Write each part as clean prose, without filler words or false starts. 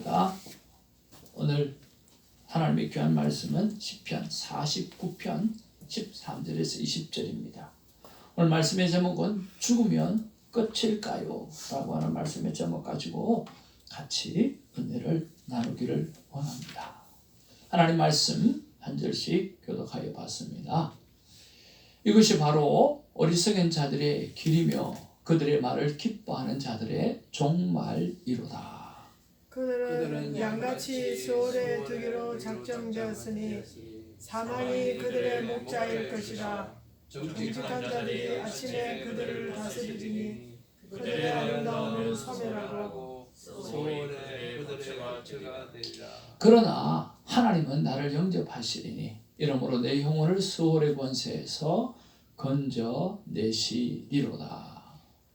하겠습니다. 오늘 하나님의 귀한 말씀은 시편 49편 13절에서 20절입니다. 오늘 말씀의 제목은 죽으면 끝일까요? 라고 하는 말씀의 제목 가지고 같이 은혜를 나누기를 원합니다. 하나님 말씀 한 절씩 교독하여 봤습니다. 이것이 바로 어리석은 자들의 길이며 그들의 말을 기뻐하는 자들의 종말이로다. 그들은 양같이 수월에 두기로 작정되었으니 사망이 그들의 목자일 것이라. 정직한 자들이 아침에 그들을 다스리니 그들의 아름다움을 소멸하고 소원에 그들의 마처가 되리라. 그러나 하나님은 나를 영접하시리니 이러므로 내 영혼을 수월의 권세에서 건져내시리로다.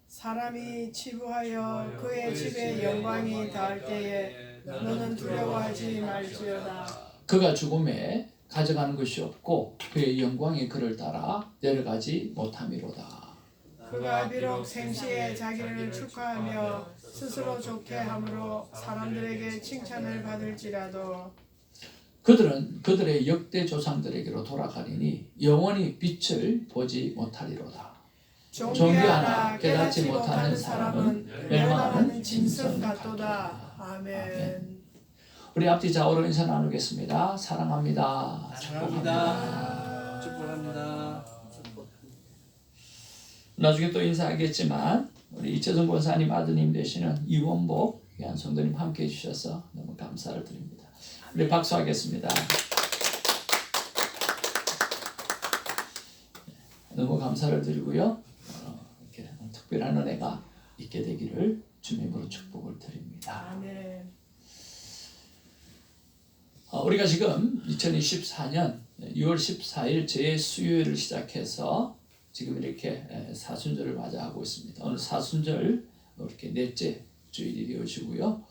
사람이 치부하여 그의 집에 영광이 닿을 때에 너는 두려워하지 말지어다. 그가 죽음에 가져가는 것이 없고 그의 영광이 그를 따라 내려가지 못함이로다. 그가 비록 생시에 자기를 축하하며 스스로 좋게 함으로 사람들에게 칭찬을 받을지라도 그들은 그들의 역대 조상들에게로 돌아가리니 영원히 빛을 보지 못하리로다. 존귀하나 깨닫지 못하는 사람은 멸망하는 짐승 같도다. 아멘. 우리 앞뒤 좌우로 인사 나누겠습니다. 사랑합니다. 축복합니다. 축복합니다. 나중에 또 인사하겠지만 우리 이채성 권사님 아드님 되시는 이원복 귀한 성도님 함께해 주셔서 너무 감사를 드립니다. 우리 박수하겠습니다. 너무 감사를 드리고요. 이렇게 특별한 은혜가 있게 되기를 주님으로 축복을 드립니다. 아멘. 우리가 지금 2024년 6월 14일 제 수요일을 시작해서 지금 이렇게 사순절을 맞이하고 있습니다. 오늘 사순절 이렇게 넷째 주일이 되어지고요.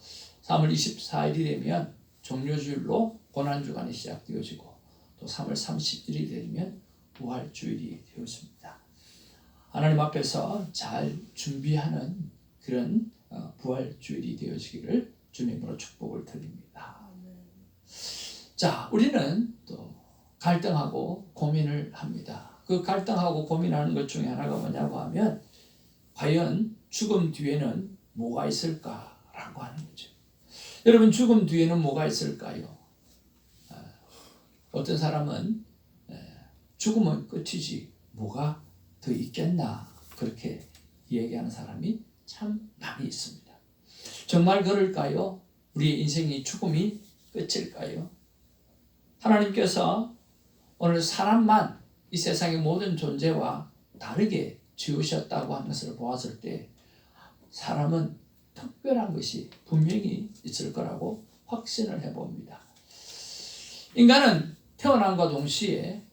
3월 24일이 되면 종료주일로 고난주간이 시작되어지고 또 3월 30일이 되면 부활주일이 되어집니다. 하나님 앞에서 잘 준비하는 그런 부활주일이 되어지기를 주님으로 축복을 드립니다. 자, 우리는 또 갈등하고 고민을 합니다. 그 갈등하고 고민하는 것 중에 하나가 뭐냐고 하면 과연 죽음 뒤에는 뭐가 있을까라고 하는 거죠. 여러분, 죽음 뒤에는 뭐가 있을까요? 어떤 사람은 죽음은 끝이지 뭐가 더 있겠나 그렇게 얘기하는 사람이 참 많이 있습니다. 정말 그럴까요? 우리의 인생이 죽음이 끝일까요? 하나님께서 오늘 사람만 이 세상의 모든 존재와 다르게 지으셨다고 하는 것을 보았을 때 사람은 특별한 것이 분명히 있을 거라고 확신을 해봅니다. 인간은 태어남과 동시에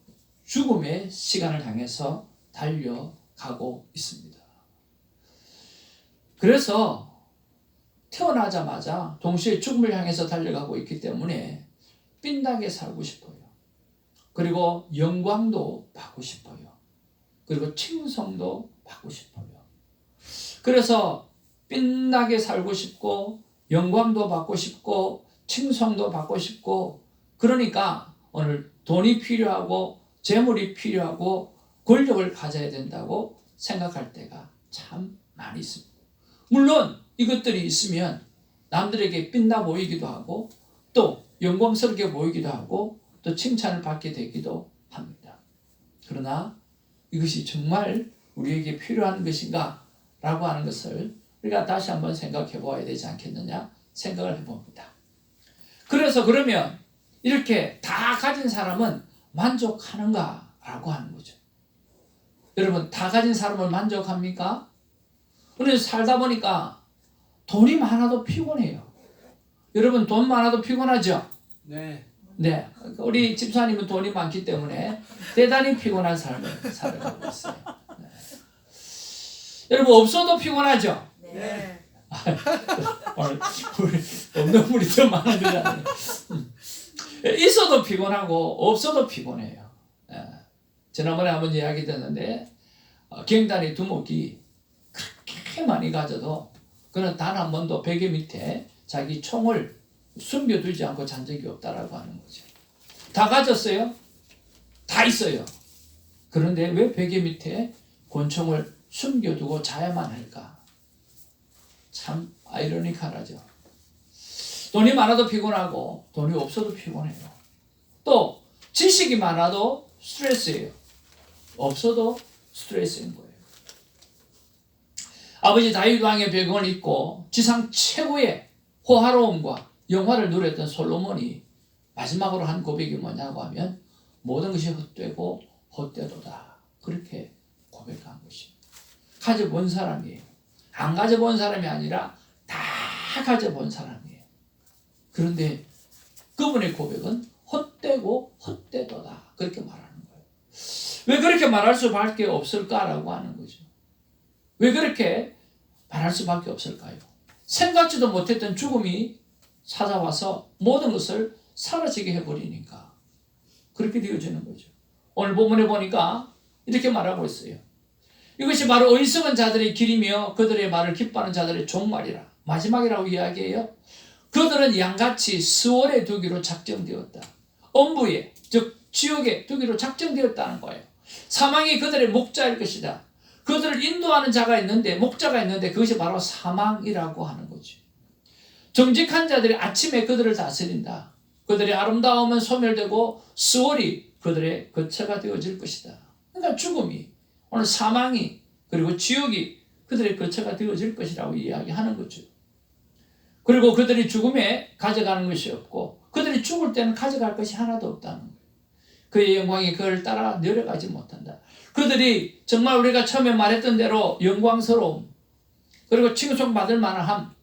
죽음의 시간을 향해서 달려가고 있습니다. 그래서 태어나자마자 동시에 죽음을 향해서 달려가고 있기 때문에 빛나게 살고 싶어요. 그리고 영광도 받고 싶어요. 그리고 칭송도 받고 싶어요. 그래서 빛나게 살고 싶고 영광도 받고 싶고 칭송도 받고 싶고 그러니까 오늘 돈이 필요하고 재물이 필요하고 권력을 가져야 된다고 생각할 때가 참 많이 있습니다. 물론 이것들이 있으면 남들에게 빛나 보이기도 하고 또 영광스럽게 보이기도 하고 또 칭찬을 받게 되기도 합니다. 그러나 이것이 정말 우리에게 필요한 것인가 라고 하는 것을 우리가 다시 한번 생각해 보아야 되지 않겠느냐 생각을 해봅니다. 그래서 그러면 이렇게 다 가진 사람은 만족하는가 라고 하는 거죠. 여러분, 다 가진 사람은 만족합니까? 우리는 살다 보니까 돈이 많아도 피곤해요. 여러분, 돈 많아도 피곤하죠? 네. 네. 우리 집사님은 돈이 많기 때문에 대단히 피곤한 삶을 살아가고 있어요. 네. 여러분, 없어도 피곤하죠? 네. 오늘 없는 분이 더 많은 거잖아요. 있어도 피곤하고 없어도 피곤해요. 지난번에 한번 이야기 됐는데 경단의 두목이 그렇게 많이 가져도 그는 단 한 번도 베개 밑에 자기 총을 숨겨두지 않고 잔 적이 없다라고 하는 거죠. 다 가졌어요? 다 있어요. 그런데 왜 베개 밑에 권총을 숨겨두고 자야만 할까? 참 아이러니컬하죠. 돈이 많아도 피곤하고 돈이 없어도 피곤해요. 또 지식이 많아도 스트레스예요. 없어도 스트레스인 거예요. 아버지 다윗 왕의 배경을 입고 지상 최고의 호화로움과 영화를 누렸던 솔로몬이 마지막으로 한 고백이 뭐냐고 하면 모든 것이 헛되고 헛되도다. 그렇게 고백한 것입니다. 가져본 사람이에요. 안 가져본 사람이 아니라 다 가져본 사람이에요. 그런데 그분의 고백은 헛되고 헛되도다. 그렇게 말하는 거예요. 왜 그렇게 말할 수밖에 없을까라고 하는 거죠. 왜 그렇게 말할 수밖에 없을까요? 생각지도 못했던 죽음이 찾아와서 모든 것을 사라지게 해버리니까 그렇게 되어지는 거죠. 오늘 본문에 보니까 이렇게 말하고 있어요. 이것이 바로 어리석은 자들의 길이며 그들의 말을 기뻐하는 자들의 종말이라. 마지막이라고 이야기해요. 그들은 양같이 스월에 두기로 작정되었다. 엄부에, 즉 지옥에 두기로 작정되었다는 거예요. 사망이 그들의 목자일 것이다. 그들을 인도하는 자가 있는데, 목자가 있는데 그것이 바로 사망이라고 하는 거죠. 정직한 자들이 아침에 그들을 다스린다. 그들의 아름다움은 소멸되고 스월이 그들의 거처가 되어질 것이다. 그러니까 죽음이, 오늘 사망이, 그리고 지옥이 그들의 거처가 되어질 것이라고 이야기하는 거죠. 그리고 그들이 죽음에 가져가는 것이 없고 그들이 죽을 때는 가져갈 것이 하나도 없다는 거예요. 그의 영광이 그를 따라 내려가지 못한다. 그들이 정말 우리가 처음에 말했던 대로 영광스러움, 그리고 칭송받을 만함,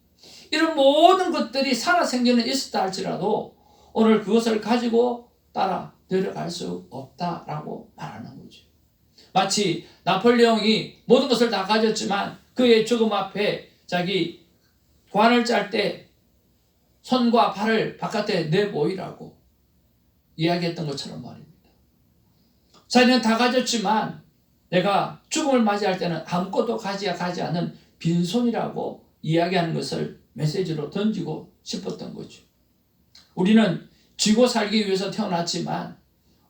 이런 모든 것들이 살아생전에 있었다 할지라도 오늘 그것을 가지고 따라 내려갈 수 없다라고 말하는 거죠. 마치 나폴레옹이 모든 것을 다 가졌지만 그의 죽음 앞에 자기 관을 짤 때 손과 발을 바깥에 내보이라고 이야기했던 것처럼 말입니다. 자기는 다 가졌지만 내가 죽음을 맞이할 때는 아무것도 가지 않는 빈손이라고 이야기하는 것을 메시지로 던지고 싶었던 거죠. 우리는 쥐고 살기 위해서 태어났지만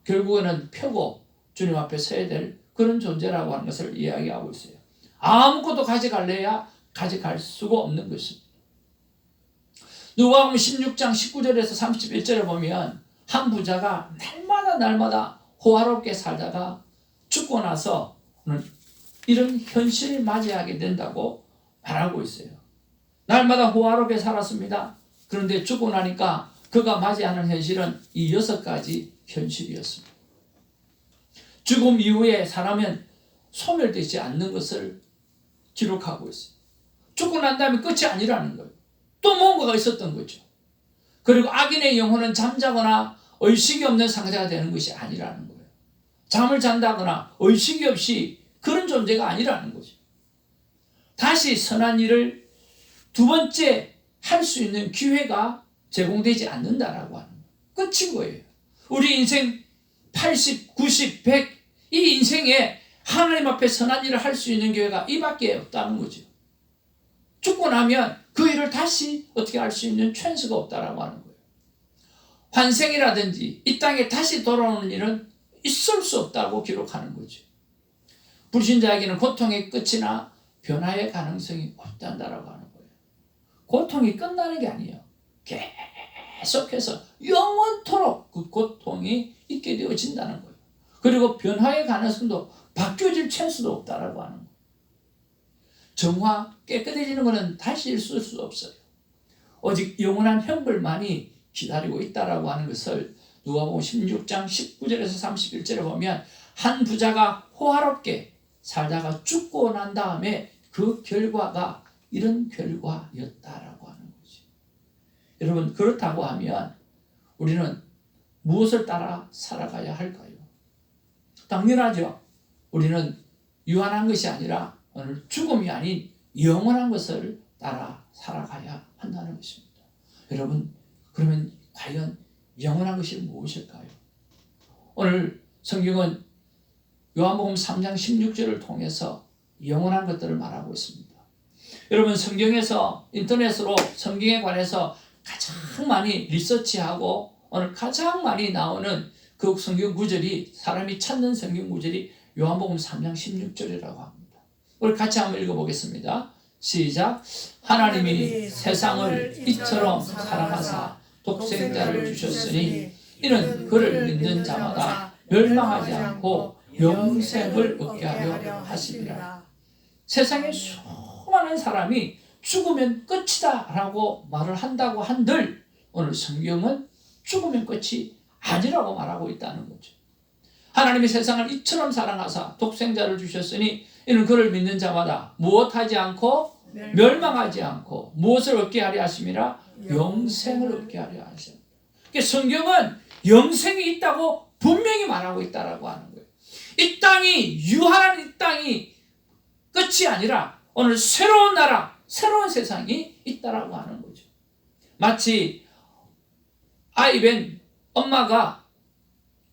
결국에는 펴고 주님 앞에 서야 될 그런 존재라고 하는 것을 이야기하고 있어요. 아무것도 가져갈래야 가져갈 수가 없는 것입니다. 누가복음 16장 19절에서 31절에 보면 한 부자가 날마다 호화롭게 살다가 죽고 나서 이런 현실을 맞이하게 된다고 말하고 있어요. 날마다 호화롭게 살았습니다. 그런데 죽고 나니까 그가 맞이하는 현실은 이 6가지 현실이었습니다. 죽음 이후에 사람은 소멸되지 않는 것을 기록하고 있어요. 죽고 난 다음에 끝이 아니라는 거예요. 또 뭔가가 있었던 거죠. 그리고 악인의 영혼은 잠자거나 의식이 없는 상태가 되는 것이 아니라는 거예요. 잠을 잔다거나 의식이 없이 그런 존재가 아니라는 거죠. 다시 선한 일을 두 번째 할 수 있는 기회가 제공되지 않는다라고 하는 거예요. 끝인 거예요. 우리 인생 80, 90, 100 이 인생에 하나님 앞에 선한 일을 할 수 있는 기회가 이밖에 없다는 거죠. 죽고 나면 그 일을 다시 어떻게 할 수 있는 찬스가 없다라고 하는 거예요. 환생이라든지 이 땅에 다시 돌아오는 일은 있을 수 없다고 기록하는 거죠. 불신자에게는 고통의 끝이나 변화의 가능성이 없단다라고 하는 거예요. 고통이 끝나는 게 아니에요. 계속해서 영원토록 그 고통이 있게 되어진다는 거예요. 그리고 변화의 가능성도 바뀌어질 찬스도 없다라고 하는 거예요. 정화, 깨끗해지는 것은 다시 있을 수 없어요. 오직 영원한 형벌만이 기다리고 있다라고 하는 것을 누가복음 16장 19절에서 31절에 보면 한 부자가 호화롭게 살다가 죽고 난 다음에 그 결과가 이런 결과였다라고 하는 거죠. 여러분, 그렇다고 하면 우리는 무엇을 따라 살아가야 할까요? 당연하죠. 우리는 유한한 것이 아니라 오늘 죽음이 아닌 영원한 것을 따라 살아가야 한다는 것입니다. 여러분, 그러면 과연 영원한 것이 무엇일까요? 오늘 성경은 요한복음 3장 16절을 통해서 영원한 것들을 말하고 있습니다. 여러분, 성경에서 인터넷으로 성경에 관해서 가장 많이 리서치하고 오늘 가장 많이 나오는 그 성경 구절이, 사람이 찾는 성경 구절이 요한복음 3장 16절이라고 합니다. 우리 같이 한번 읽어보겠습니다. 시작. 하나님이 세상을 이처럼 사랑하사 독생자를 주셨으니 이는 그를 믿는 자마다 멸망하지 않고 영생을 얻게 하려 하심이라. 세상에 수많은 사람이 죽으면 끝이다 라고 말을 한다고 한들 오늘 성경은 죽으면 끝이 아니라고 말하고 있다는 거죠. 하나님이 세상을 이처럼 사랑하사 독생자를 주셨으니 이는 그를 믿는 자마다 무엇하지 않고 멸망하지 않고 무엇을 얻게 하려 하심이라? 영생을 얻게 하려 하십니다. 그러니까 성경은 영생이 있다고 분명히 말하고 있다라고 하는 거예요. 이 땅이, 유한한 이 땅이 끝이 아니라 오늘 새로운 나라, 새로운 세상이 있다라고 하는 거죠. 마치 아이벤 엄마가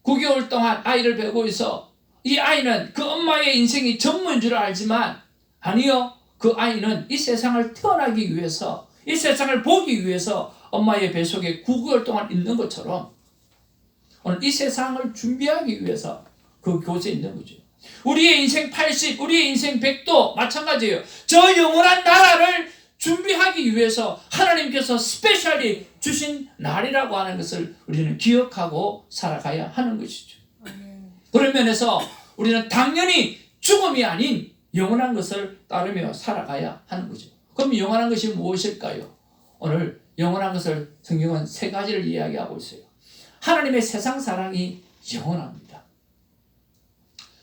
9개월 동안 아이를 베고 있어 이 아이는 그 엄마의 인생이 전부인 줄 알지만 아니요. 그 아이는 이 세상을 태어나기 위해서, 이 세상을 보기 위해서 엄마의 뱃속에 9개월 동안 있는 것처럼 오늘 이 세상을 준비하기 위해서 그곳에 있는 거죠. 우리의 인생 80, 우리의 인생 100도 마찬가지예요. 저 영원한 나라를 준비하기 위해서 하나님께서 스페셜리 주신 날이라고 하는 것을 우리는 기억하고 살아가야 하는 것이죠. 그런 면에서 우리는 당연히 죽음이 아닌 영원한 것을 따르며 살아가야 하는 거죠. 그럼 영원한 것이 무엇일까요? 오늘 영원한 것을 성경은 3가지를 이야기하고 있어요. 하나님의 세상 사랑이 영원합니다.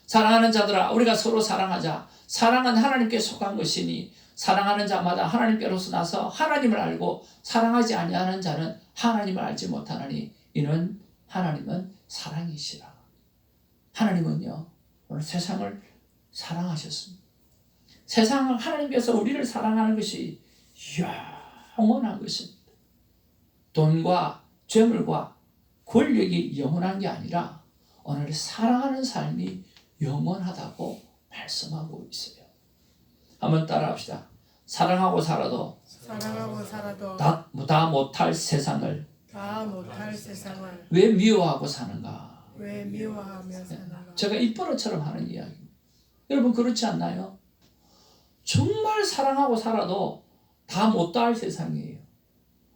사랑하는 자들아 우리가 서로 사랑하자. 사랑은 하나님께 속한 것이니 사랑하는 자마다 하나님께로서 나서 하나님을 알고 사랑하지 아니하는 자는 하나님을 알지 못하나니 이는 하나님은 사랑이시라. 하나님은요 오늘 세상을 사랑하셨습니다. 세상을 하나님께서 우리를 사랑하는 것이 영원한 것입니다. 돈과 재물과 권력이 영원한 게 아니라 오늘 사랑하는 삶이 영원하다고 말씀하고 있어요. 한번 따라합시다. 사랑하고 살아도 다 못할 세상을 왜 미워하고 사는가? 왜 미워하며 사는가? 제가 입버릇처럼 하는 이야기입니다. 여러분 그렇지 않나요? 정말 사랑하고 살아도 다 못다할 세상이에요.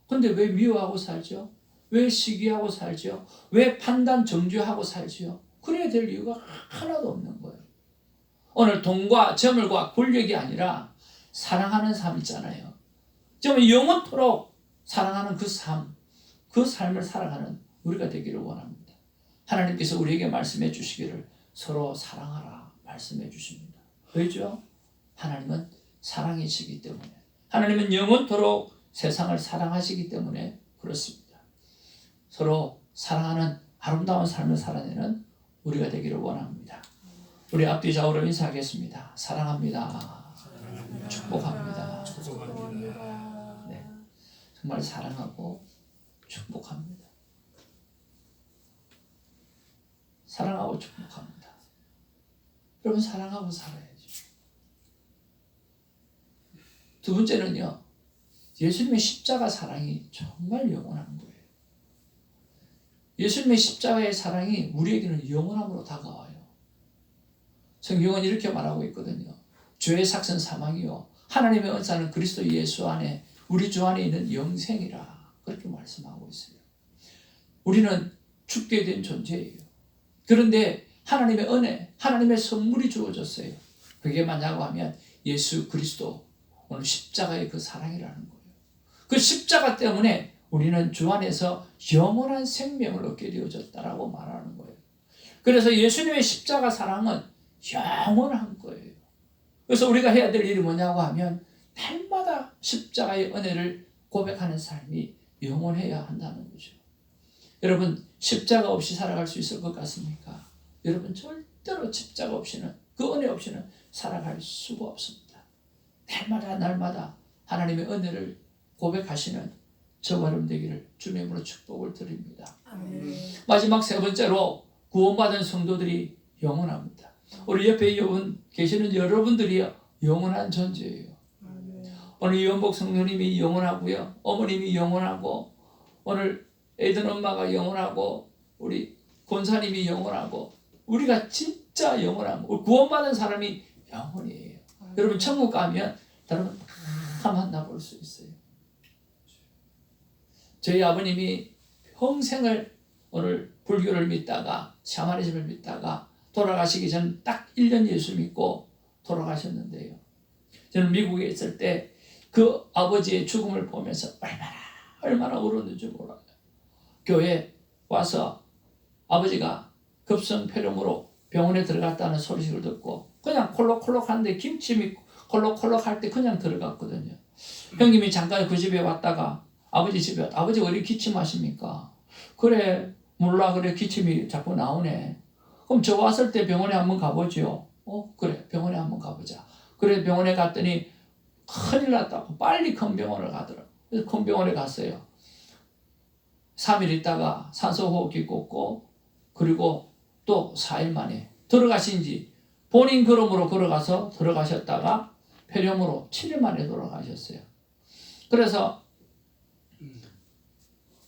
그런데 왜 미워하고 살죠? 왜 시기하고 살죠? 왜 판단 정죄하고 살죠? 그래야 될 이유가 하나도 없는 거예요. 오늘 돈과 재물과 권력이 아니라 사랑하는 삶 있잖아요. 정말 영원토록 사랑하는 그 삶, 그 삶을 살아가는 우리가 되기를 원합니다. 하나님께서 우리에게 말씀해 주시기를 서로 사랑하라 말씀해 주십니다. 왜죠? 하나님은 사랑이시기 때문에, 하나님은 영원토록 세상을 사랑하시기 때문에 그렇습니다. 서로 사랑하는 아름다운 삶을 살아내는 우리가 되기를 원합니다. 우리 앞뒤 좌우로 인사하겠습니다. 사랑합니다. 축복합니다. 네, 정말 사랑하고 축복합니다. 사랑하고 축복합니다. 여러분 사랑하고 살아야죠. 두 번째는요, 예수님의 십자가 사랑이 정말 영원한 거예요. 예수님의 십자가의 사랑이 우리에게는 영원함으로 다가와요. 성경은 이렇게 말하고 있거든요. 죄의 삭은 사망이요 하나님의 은사는 그리스도 예수 안에 우리 주 안에 있는 영생이라 그렇게 말씀하고 있어요. 우리는 죽게 된 존재예요. 그런데 하나님의 은혜, 하나님의 선물이 주어졌어요. 그게 뭐냐고 하면 예수 그리스도, 오늘 십자가의 그 사랑이라는 거예요. 그 십자가 때문에 우리는 주 안에서 영원한 생명을 얻게 되어졌다라고 말하는 거예요. 그래서 예수님의 십자가 사랑은 영원한 거예요. 그래서 우리가 해야 될 일이 뭐냐고 하면 날마다 십자가의 은혜를 고백하는 삶이 영원해야 한다는 거죠. 여러분 십자가 없이 살아갈 수 있을 것 같습니까? 여러분 절대로 십자가 없이는, 그 은혜 없이는 살아갈 수가 없습니다. 날마다 하나님의 은혜를 고백하시는 저와 여러분 되기를 주님으로 축복을 드립니다. 아멘. 마지막 3번째로 구원받은 성도들이 영원합니다. 우리 옆에 계시는 여러분들이 영원한 존재예요. 오늘 이원복 성도님이 영원하고요. 어머님이 영원하고 오늘 애들 엄마가 영원하고 우리 권사님이 영원하고 우리가 진짜 영원하고 구원받은 사람이 영원이에요. 여러분 천국 가면 여러분 다 만나볼 수 있어요. 저희 아버님이 평생을 오늘 불교를 믿다가 샤머니즘을 믿다가 돌아가시기 전 딱 1년 예수 믿고 돌아가셨는데요. 저는 미국에 있을 때 그 아버지의 죽음을 보면서 얼마나 울었는지 몰라요. 교회에 와서 아버지가 급성폐렴으로 병원에 들어갔다는 소식을 듣고 그냥 콜록콜록 하는데 김치미 콜록콜록 할 때 그냥 들어갔거든요. 형님이 잠깐 그 집에 왔다가 아버지 집에 아버지 왜 이렇게 기침하십니까? 그래 몰라 그래 기침이 자꾸 나오네. 그럼 저 왔을 때 병원에 한번 가보죠. 그래 병원에 한번 가보자. 그래 병원에 갔더니 큰일 났다고 빨리 큰 병원을 가더라고. 그래서 큰 병원에 갔어요. 3일 있다가 산소호흡기 꽂고 그리고 또 4일 만에 들어가신 지 본인 걸음으로 걸어가서 들어가셨다가 폐렴으로 7일 만에 돌아가셨어요. 그래서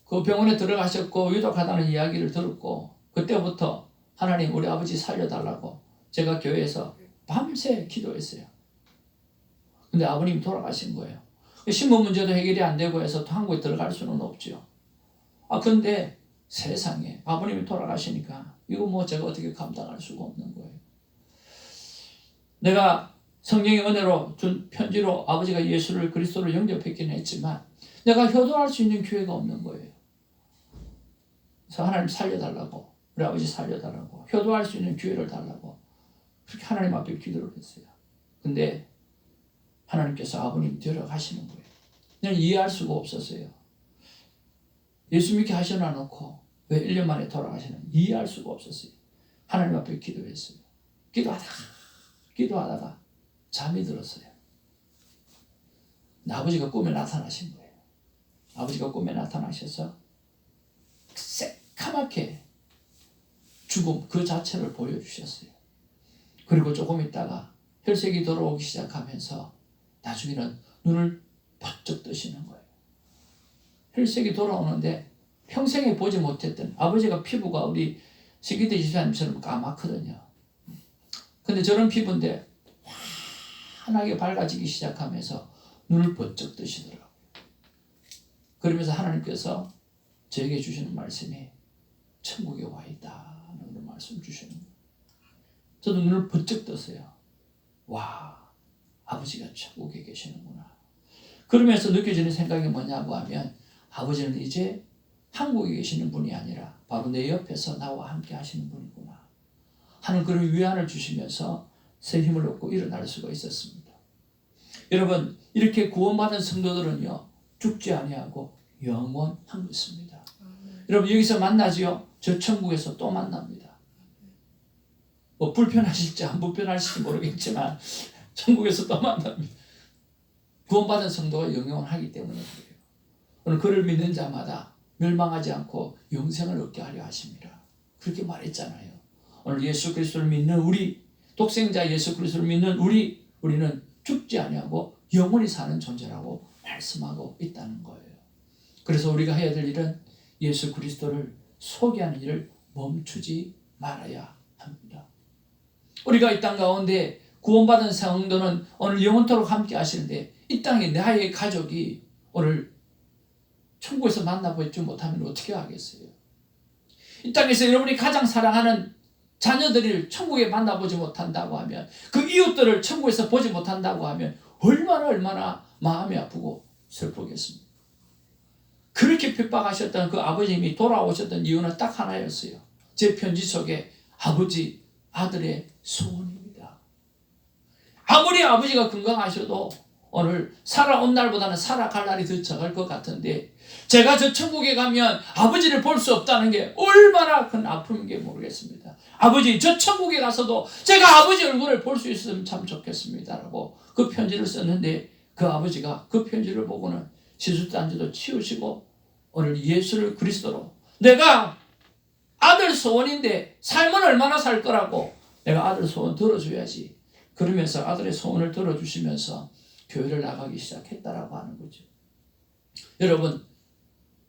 그 병원에 들어가셨고 위독하다는 이야기를 들었고 그때부터 하나님 우리 아버지 살려달라고 제가 교회에서 밤새 기도했어요. 근데 아버님이 돌아가신 거예요. 신분 문제도 해결이 안 되고 해서 또 한국에 들어갈 수는 없죠. 근데 세상에 아버님이 돌아가시니까 이거 뭐 제가 어떻게 감당할 수가 없는 거예요. 내가 성령의 은혜로 준 편지로 아버지가 예수를 그리스도로 영접했긴 했지만 내가 효도할 수 있는 기회가 없는 거예요. 그래서 하나님 살려달라고 우리 아버지 살려달라고 효도할 수 있는 기회를 달라고 그렇게 하나님 앞에 기도를 했어요. 근데 하나님께서 아버님 데려가시는 거예요. 그냥 이해할 수가 없었어요. 예수 믿게 하셔놔 놓고 왜 1년 만에 돌아가시는지 이해할 수가 없었어요. 하나님 앞에 기도했어요. 기도하다가 잠이 들었어요. 아버지가 꿈에 나타나신 거예요. 아버지가 꿈에 나타나셔서 새카맣게 죽음 그 자체를 보여주셨어요. 그리고 조금 있다가 혈색이 돌아오기 시작하면서 나중에는 눈을 번쩍 뜨시는 거예요. 혈색이 돌아오는데 평생에 보지 못했던 아버지가 피부가 우리 세기대 집사님처럼 까맣거든요. 근데 저런 피부인데 환하게 밝아지기 시작하면서 눈을 번쩍 뜨시더라고요. 그러면서 하나님께서 저에게 주시는 말씀이 천국에 와 있다는 그런 말씀 주시는 거예요. 저도 눈을 번쩍 떴어요. 와, 아버지가 천국에 계시는구나. 그러면서 느껴지는 생각이 뭐냐고 하면 아버지는 이제 한국에 계시는 분이 아니라 바로 내 옆에서 나와 함께 하시는 분이구나 하는 그런 위안을 주시면서 새 힘을 얻고 일어날 수가 있었습니다. 여러분 이렇게 구원받은 성도들은요 죽지 아니하고 영원한 것입니다. 여러분 여기서 만나지요? 저 천국에서 또 만납니다. 뭐 불편하실지 안 불편하실지 모르겠지만 천국에서 또 만납니다. 구원받은 성도가 영원하기 때문에 그래요. 오늘 그를 믿는 자마다 멸망하지 않고 영생을 얻게 하려 하십니다. 그렇게 말했잖아요. 오늘 예수 그리스도를 믿는 우리 독생자 예수 그리스도를 믿는 우리는 죽지 아니하고 영원히 사는 존재라고 말씀하고 있다는 거예요. 그래서 우리가 해야 될 일은 예수 그리스도를 소개하는 일을 멈추지 말아야 합니다. 우리가 이 땅 가운데 구원받은 성도는 오늘 영원토록 함께 하시는데 이 땅에 나의 가족이 오늘 천국에서 만나보지 못하면 어떻게 하겠어요? 이 땅에서 여러분이 가장 사랑하는 자녀들을 천국에 만나보지 못한다고 하면 그 이웃들을 천국에서 보지 못한다고 하면 얼마나 마음이 아프고 슬프겠습니까? 그렇게 핍박하셨던 그 아버님이 돌아오셨던 이유는 딱 하나였어요. 제 편지 속에 아버지, 아들의 소원입니다. 아무리 아버지가 건강하셔도 오늘 살아온 날보다는 살아갈 날이 더 적을 것 같은데 제가 저 천국에 가면 아버지를 볼 수 없다는 게 얼마나 큰 아픔인지 모르겠습니다. 아버지 저 천국에 가서도 제가 아버지 얼굴을 볼 수 있으면 참 좋겠습니다 라고 그 편지를 썼는데 그 아버지가 그 편지를 보고는 시술단지도 치우시고 오늘 예수를 그리스도로 내가 아들 소원인데 삶은 얼마나 살 거라고 내가 아들 소원 들어줘야지 그러면서 아들의 소원을 들어주시면서 교회를 나가기 시작했다라고 하는 거죠. 여러분,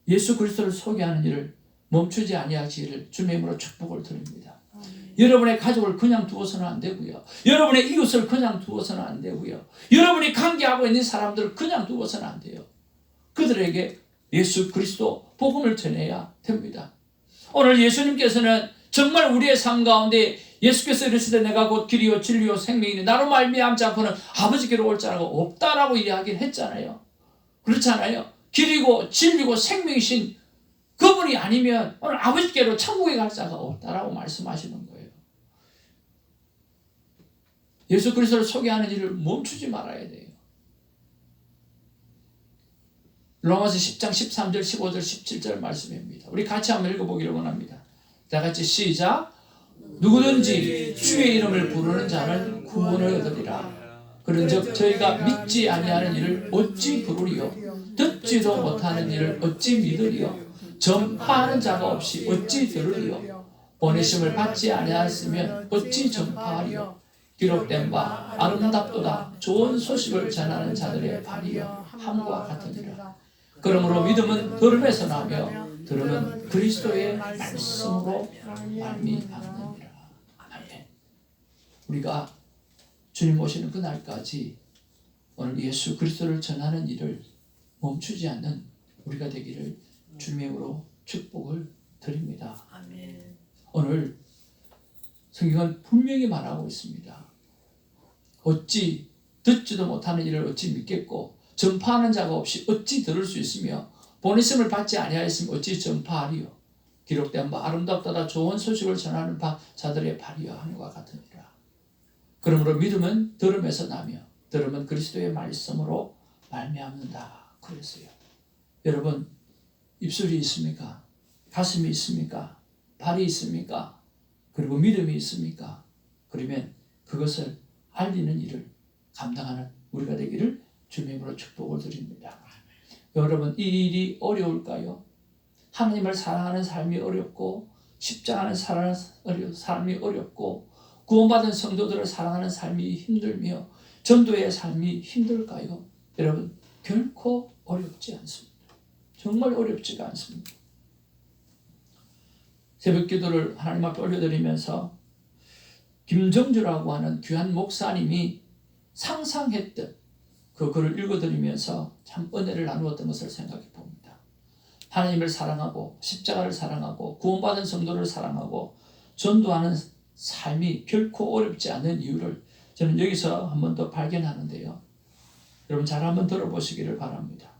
예수 그리스도를 소개하는 일을 멈추지 아니하시기를 주님의 이름으로 축복을 드립니다. 여러분의 가족을 그냥 두어서는 안 되고요. 여러분의 이웃을 그냥 두어서는 안 되고요. 여러분이 관계하고 있는 사람들을 그냥 두어서는 안 돼요. 그들에게 예수 그리스도 복음을 전해야 됩니다. 오늘 예수님께서는 정말 우리의 삶 가운데 예수께서 이르시되 내가 곧 길이요 진리요 생명이니 나로 말미암지 않고는 아버지께로 올 자가 없다라고 이야기를 했잖아요. 그렇잖아요. 길이고 진리고 생명이신 그분이 아니면 오늘 아버지께로 천국에 갈 자가 없다라고 말씀하시는 거예요. 예수 그리스도를 소개하는 일을 멈추지 말아야 돼요. 로마서 10장 13절 15절 17절 말씀입니다. 우리 같이 한번 읽어보기를 원합니다. 다 같이 시작. 누구든지 주의 이름을 부르는 자는 구원을 얻으리라. 그런즉 저희가 믿지 아니하는 일을 어찌 부르리요? 듣지도 못하는 일을 어찌 믿으리요? 전파하는 자가 없이 어찌 들으리요? 보내심을 받지 아니하였으면 어찌 전파하리요? 기록된 바 아름답도다 좋은 소식을 전하는 자들의 발이여 함과 같으니라. 그러므로 믿음은 들음에서 나며 들음은 그리스도의 말씀으로 말미암느니라. 아멘. 우리가 주님 오시는 그날까지 오늘 예수 그리스도를 전하는 일을 멈추지 않는 우리가 되기를 주님의 이름으로 축복을 드립니다. 아멘. 오늘 성경은 분명히 말하고 있습니다. 어찌 듣지도 못하는 일을 어찌 믿겠고 전파하는 자가 없이 어찌 들을 수 있으며 보내심을 받지 아니하였으면 어찌 전파하리요? 기록된 바 아름답도다 좋은 소식을 전하는 바 자들의 발이여 함과 같으니라. 그러므로 믿음은 들음에서 나며 들음은 그리스도의 말씀으로 말미암는다. 그랬어요. 여러분, 입술이 있습니까? 가슴이 있습니까? 발이 있습니까? 그리고 믿음이 있습니까? 그러면 그것을 알리는 일을 감당하는 우리가 되기를 주님의 이름으로 축복을 드립니다. 여러분, 이 일이 어려울까요? 하나님을 사랑하는 삶이 어렵고 십자가는 삶이 어렵고 구원받은 성도들을 사랑하는 삶이 힘들며 전도의 삶이 힘들까요? 여러분, 결코 어렵지 않습니다. 정말 어렵지가 않습니다. 새벽 기도를 하나님 앞에 올려드리면서 김정주라고 하는 귀한 목사님이 상상했던 그 글을 읽어드리면서 참 은혜를 나누었던 것을 생각해 봅니다. 하나님을 사랑하고 십자가를 사랑하고 구원받은 성도를 사랑하고 전도하는 삶이 결코 어렵지 않은 이유를 저는 여기서 한 번 더 발견하는데요. 여러분 잘 한번 들어보시기를 바랍니다.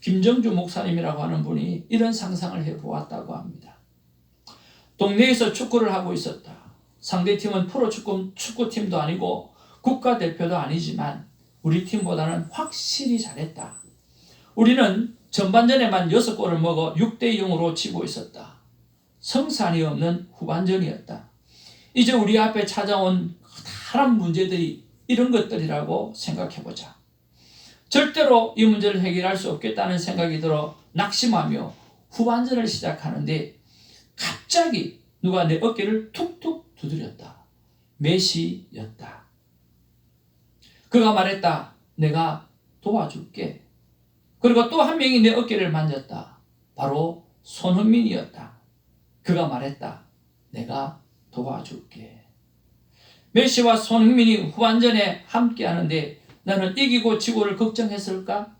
김정주 목사님이라고 하는 분이 이런 상상을 해보았다고 합니다. 동네에서 축구를 하고 있었다. 상대팀은 프로 축구팀도 아니고 국가대표도 아니지만 우리 팀보다는 확실히 잘했다. 우리는 전반전에만 6골을 먹어 6대0으로 지고 있었다. 성산이 없는 후반전이었다. 이제 우리 앞에 찾아온 다른 문제들이 이런 것들이라고 생각해보자. 절대로 이 문제를 해결할 수 없겠다는 생각이 들어 낙심하며 후반전을 시작하는데 갑자기 누가 내 어깨를 툭툭 두드렸다. 메시였다. 그가 말했다. 내가 도와줄게. 그리고 또 한 명이 내 어깨를 만졌다. 바로 손흥민이었다. 그가 말했다. 내가 도와줄게. 메시와 손흥민이 후반전에 함께하는데 나는 이기고 지고를 걱정했을까?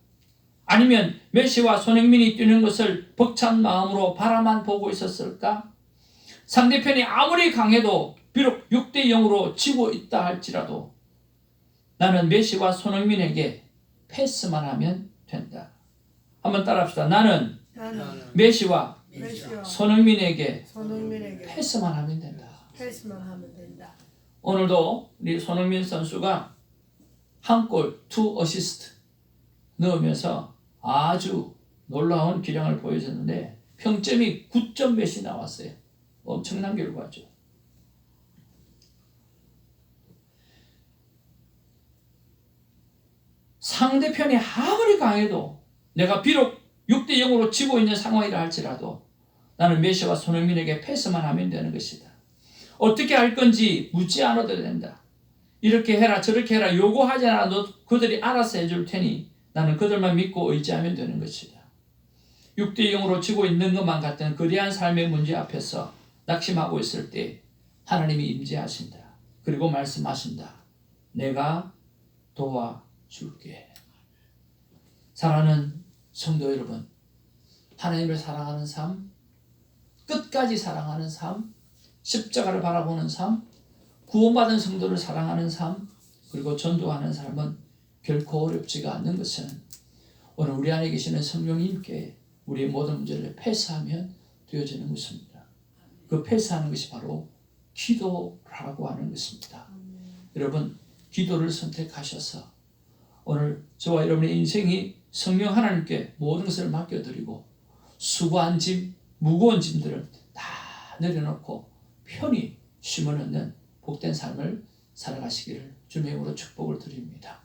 아니면 메시와 손흥민이 뛰는 것을 벅찬 마음으로 바라만 보고 있었을까? 상대편이 아무리 강해도 비록 6대0으로 지고 있다 할지라도 나는 메시와 손흥민에게 패스만 하면 된다. 한번 따라합시다. 나는 메시와 손흥민에게 패스만 하면 된다. 오늘도 우리 손흥민 선수가 한 골, 2 어시스트 넣으면서 아주 놀라운 기량을 보여줬는데 평점이 9점 몇이 나왔어요. 엄청난 결과죠. 상대편이 아무리 강해도 내가 비록 6대0으로 지고 있는 상황이라 할지라도 나는 메시와 손흥민에게 패스만 하면 되는 것이다. 어떻게 할 건지 묻지 않아도 된다. 이렇게 해라 저렇게 해라 요구하지 않아도 그들이 알아서 해줄 테니 나는 그들만 믿고 의지하면 되는 것이다. 육대의 영으로 지고 있는 것만 같은 거대한 삶의 문제 앞에서 낙심하고 있을 때 하나님이 임재하신다. 그리고 말씀하신다. 내가 도와줄게. 사랑하는 성도 여러분, 하나님을 사랑하는 삶, 끝까지 사랑하는 삶, 십자가를 바라보는 삶, 구원받은 성도를 사랑하는 삶, 그리고 전도하는 삶은 결코 어렵지가 않는 것은 오늘 우리 안에 계시는 성령님께 우리의 모든 문제를 패스하면 되어지는 것입니다. 그 패스하는 것이 바로 기도라고 하는 것입니다. 여러분, 기도를 선택하셔서 오늘 저와 여러분의 인생이 성령 하나님께 모든 것을 맡겨드리고 수고한 짐, 무거운 짐들을 다 내려놓고 편히 쉼을 얻는 복된 삶을 살아가시기를 주님의 이름으로 축복을 드립니다.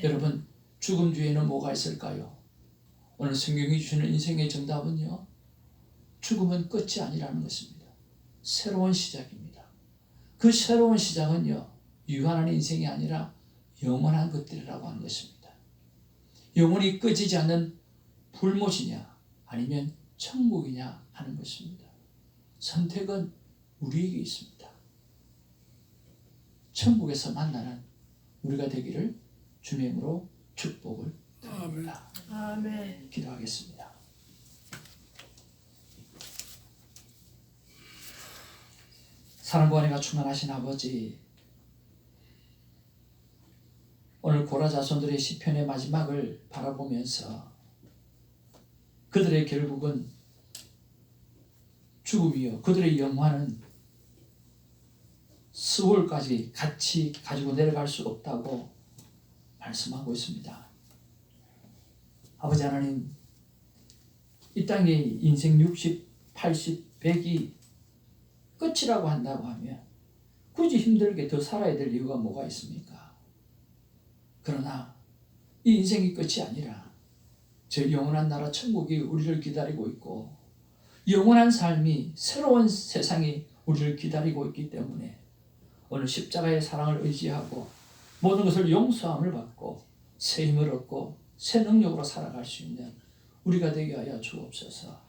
여러분, 죽음 뒤에는 뭐가 있을까요? 오늘 성경이 주시는 인생의 정답은요, 죽음은 끝이 아니라는 것입니다. 새로운 시작입니다. 그 새로운 시작은요, 유한한 인생이 아니라 영원한 것들이라고 하는 것입니다. 영원히 꺼지지 않는 불못이냐 아니면 천국이냐 하는 것입니다. 선택은 우리에게 있습니다. 천국에서 만나는 우리가 되기를 주님의 이름으로 축복을 드립니다. 아멘. 기도하겠습니다. 사랑과 은혜가 충만하신 아버지, 오늘 고라 자손들의 시편의 마지막을 바라보면서 그들의 결국은 죽음이요 그들의 영화는 스월까지 같이 가지고 내려갈 수 없다고 말씀하고 있습니다. 아버지 하나님, 이 땅의 인생 60, 80, 100이 끝이라고 한다고 하면 굳이 힘들게 더 살아야 될 이유가 뭐가 있습니까? 그러나 이 인생이 끝이 아니라 저 영원한 나라 천국이 우리를 기다리고 있고 영원한 삶이 새로운 세상이 우리를 기다리고 있기 때문에 오늘 십자가의 사랑을 의지하고 모든 것을 용서함을 받고 새 힘을 얻고 새 능력으로 살아갈 수 있는 우리가 되게 하여 주옵소서.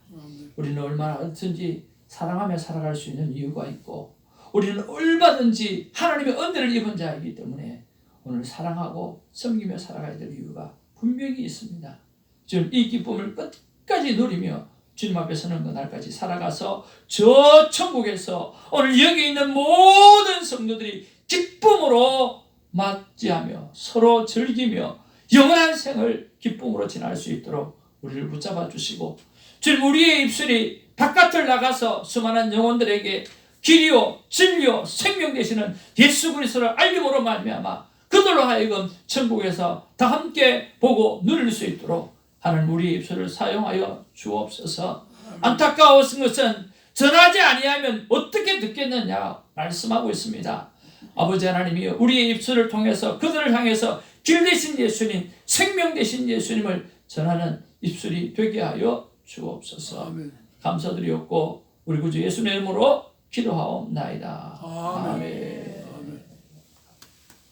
우리는 얼마든지 사랑하며 살아갈 수 있는 이유가 있고 우리는 얼마든지 하나님의 은혜를 입은 자이기 때문에 오늘 사랑하고 섬기며 살아가야 될 이유가 분명히 있습니다. 지금 이 기쁨을 끝까지 누리며 주님 앞에 서는 그날까지 살아가서 저 천국에서 오늘 여기 있는 모든 성도들이 기쁨으로 맞이하며 서로 즐기며 영원한 생을 기쁨으로 지날 수 있도록 우리를 붙잡아 주시고 주님, 우리의 입술이 바깥을 나가서 수많은 영혼들에게 길이요 진리요 생명 되시는 예수 그리스도를 알림으로 말미암아 그들로 하여금 천국에서 다 함께 보고 누릴 수 있도록 하나님, 우리의 입술을 사용하여 주옵소서. 안타까운 것은 전하지 아니하면 어떻게 듣겠느냐 말씀하고 있습니다. 아버지 하나님이 우리의 입술을 통해서 그들을 향해서 길 되신 예수님, 생명 되신 예수님을 전하는 입술이 되게 하여 주옵소서. 아멘. 감사드리옵고 우리 구주 예수님의 이름으로 기도하옵나이다. 아멘. 아멘.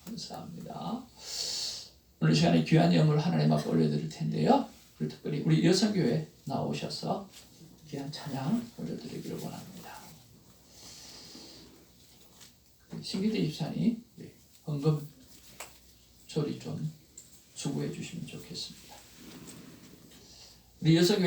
감사합니다. 오늘 시간에 귀한 예물 하나님 앞에 올려드릴 텐데요. 그리고 특별히 우리 여성교회 나오셔서 귀한 찬양 올려드리기를 원합니다. 신기대 집사님 헌금 처리 좀 수고해 주시면 좋겠습니다. 우리 여성교회